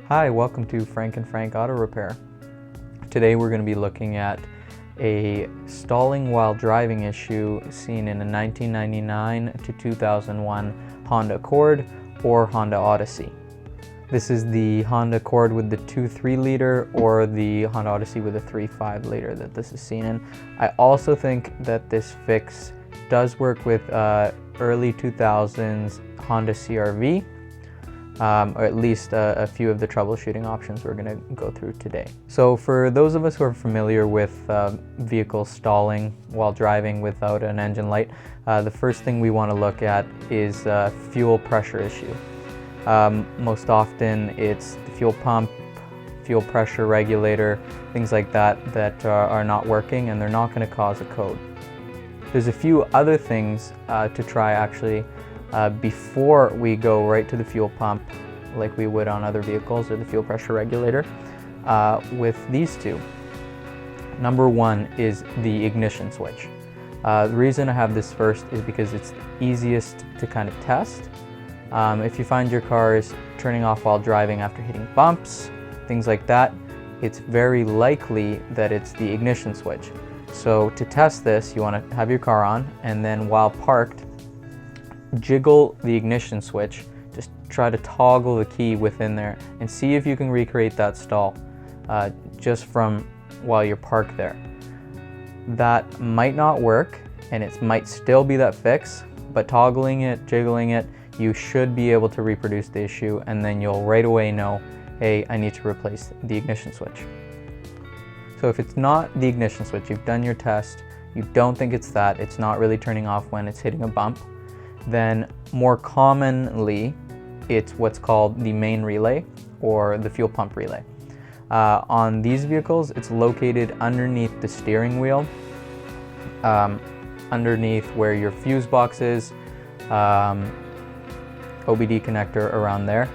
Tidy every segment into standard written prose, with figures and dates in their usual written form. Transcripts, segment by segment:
Hi, welcome to Frank and Frank Auto Repair. Today we're going to be looking at a stalling while driving issue seen in a 1999 to 2001 Honda Accord or Honda Odyssey. This is the Honda Accord with the 2.3 liter or the Honda Odyssey with a 3.5 liter that this is seen in. I also think that this fix does work with early 2000s Honda CR-V. Or at least a few of the troubleshooting options we're going to go through today. So for those of us who are familiar with vehicles stalling while driving without an engine light, the first thing we want to look at is fuel pressure issue. Most often it's the fuel pump, fuel pressure regulator, things like that that are not working, and they're not going to cause a code. There's a few other things to try actually before we go right to the fuel pump like we would on other vehicles, or the fuel pressure regulator with these two. Number one is the ignition switch. The reason I have this first is because it's easiest to kind of test. If you find your car is turning off while driving after hitting bumps, things like that, it's very likely that it's the ignition switch. So to test this, you want to have your car on, and then while parked, jiggle the ignition switch. Just try to toggle the key within there and see if you can recreate that stall just from while you're parked there. That might not work, and it might still be that fix, but toggling it, jiggling it, you should be able to reproduce the issue, and then you'll right away know, hey, I need to replace the ignition switch. So if it's not the ignition switch, you've done your test, you don't think it's that, it's not really turning off when it's hitting a bump, then more commonly it's what's called the main relay or the fuel pump relay. On these vehicles, it's located underneath the steering wheel, underneath where your fuse box is, OBD connector around there.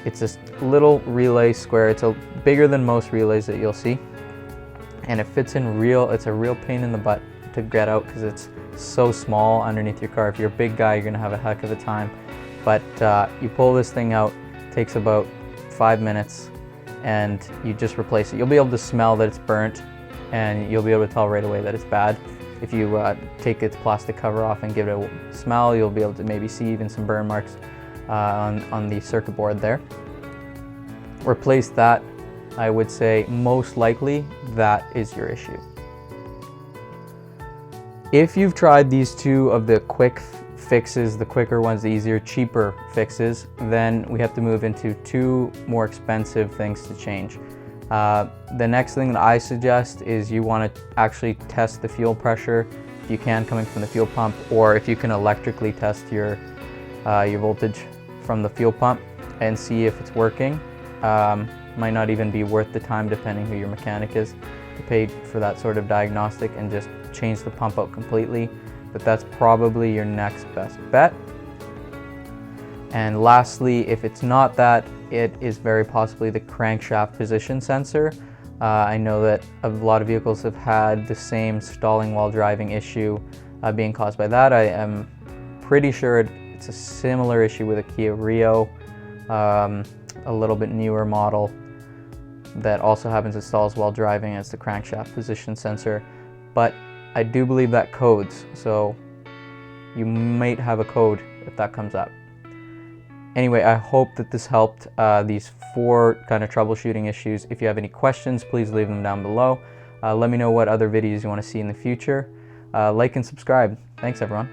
It's this little relay square. It's bigger than most relays that you'll see, and it fits in it's a real pain in the butt to get out because it's so small underneath your car. If you're a big guy, you're gonna have a heck of a time. But you pull this thing out, takes about 5 minutes, and you just replace it. You'll be able to smell that it's burnt, and you'll be able to tell right away that it's bad. If you take its plastic cover off and give it a smell, you'll be able to maybe see even some burn marks on the circuit board there. Replace that. I would say most likely that is your issue. If you've tried these two of the quick fixes, the quicker ones, the easier, cheaper fixes, then we have to move into two more expensive things to change. The next thing that I suggest is you want to actually test the fuel pressure, if you can, coming from the fuel pump, or if you can electrically test your voltage from the fuel pump and see if it's working. Might not even be worth the time, depending who your mechanic is, to pay for that sort of diagnostic and just change the pump out completely, but that's probably your next best bet. And lastly, if it's not that, it is very possibly the crankshaft position sensor. I know that a lot of vehicles have had the same stalling while driving issue being caused by that. I am pretty sure it's a similar issue with a Kia Rio, a little bit newer model that also happens to stalls while driving as the crankshaft position sensor. But I do believe that codes, so you might have a code if that comes up. Anyway, I hope that this helped these 4 kind of troubleshooting issues. If you have any questions, please leave them down below. Let me know what other videos you want to see in the future. Like and subscribe. Thanks, everyone.